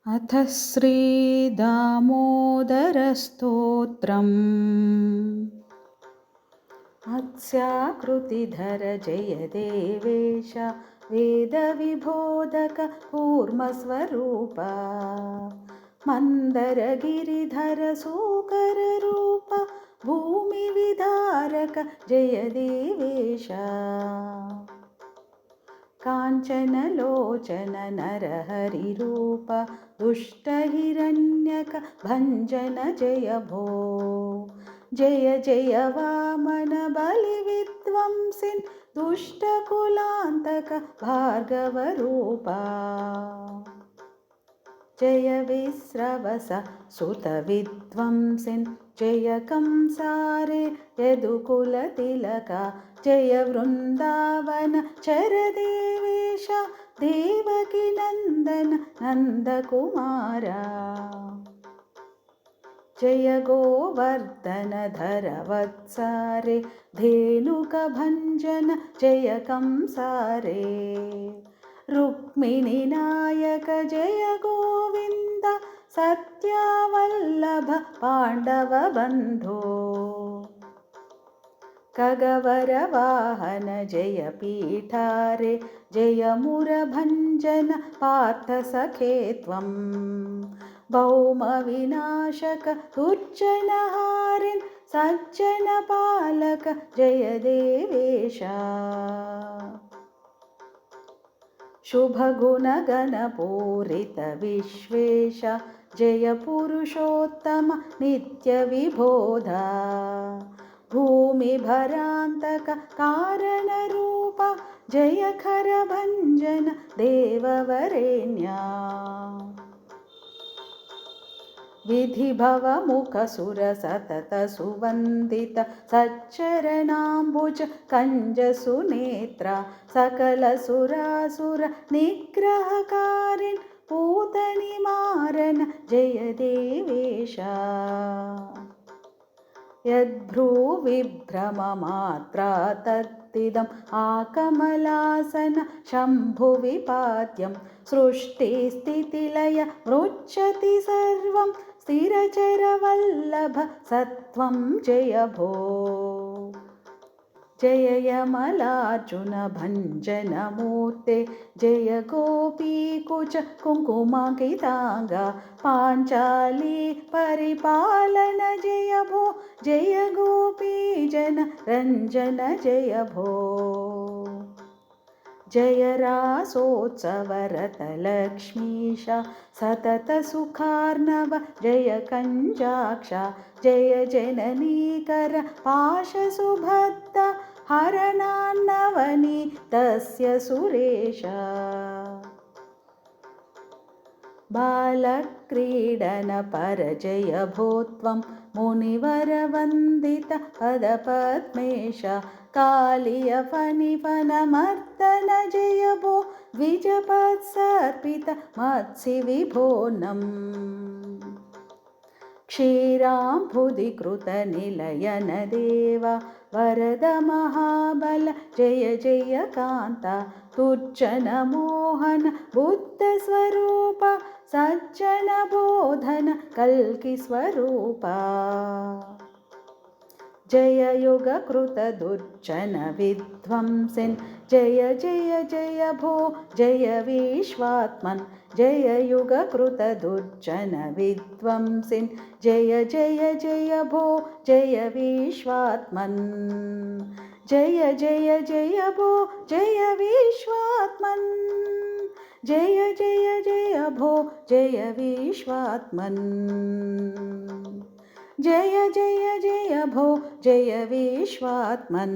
अथ श्रीदामोदरस्तोत्रम्। मत्स्याकृतिधर जय देवेश वेदविबोधक कूर्मस्वरूप मन्दरगिरिधर सूकररूप भूमिविदारक जय देवेश काञ्चनलोचन नरहरिरूप दुष्टहिरण्यक भञ्जन जय भो जय जय वामन बलिविध्वंसिन् दुष्टकुलान्तक भार्गवरूपा जय विस्रवस सुतविध्वंसिन् जय कंसारे यदुकुलतिलका जय वृन्दावन चरदेवेश देवकी नन्दन नन्दकुमारा जय गोवर्धनधर वत्सारे धेनुकभञ्जन जय कंसारे रुक्मिणीनायक जय गोविन्द सत्यावल्लभ पाण्डवबन्धो खगवरवाहन जय पीठारे जय मुरभञ्जन पार्थसखे त्वं भौमविनाशक दुर्जनहारिन् सज्जनपालक जय देवेश शुभगुणगणपूरित विश्वेश जय पुरुषोत्तम नित्यविबोधा भूमिभरान्तक कारणरूप जय खरभञ्जन देववरेण्या विधिभवमुखसुर सतत सुवन्दित सच्चरणाम्बुज कञ्जसुनेत्रा सकलसुरासुर निग्रहकारिन् पूतनिमारन जय देवेश यद्भ्रूविभ्रममात्रा तत्तिदम् आकमलासन शम्भुविपाद्यं सृष्टिस्थितिलय मृच्छति सर्वं स्थिरचरवल्लभ सत्वं जय भो जय यमलार्जुन भञ्जनमूर्ते जय गोपीकुच कुङ्कुमाङ्किताङ्गा पाञ्चाली परिपालन जय भो जय गोपीजन रञ्जन जय भो जय रासोत्सवरत लक्ष्मीश सतत सुखार्णव जय कञ्जाक्ष जय जननीकर पाशसुभद्र हरणान्नवनी तस्य सुरेश बालक्रीडन पर जय भो त्वं मुनिवरवन्दित पदपद्मेश कालियफणिफणमर्दन जय भो द्विजपत्सर्पित मत्स्यविभोनम् क्षीराम्बुधिकृतनिलयन देव वरद महाबल जय जय कान्ता तुर्जनमोहन बुद्धस्वरूप सज्जनबोधन कल्किस्वरूपा जय युगकृत दुर्जन विध्वंसिन् जय जय जय भो जय विश्वात्मन् जय युगकृत दुर्जन विध्वंसिन् जय जय जय भो जय विश्वात्मन् जय जय जय भो जय विश्वात्मन् जय जय जय भो जय विश्वात्मन् जय जय जय भो जय विश्वात्मन्।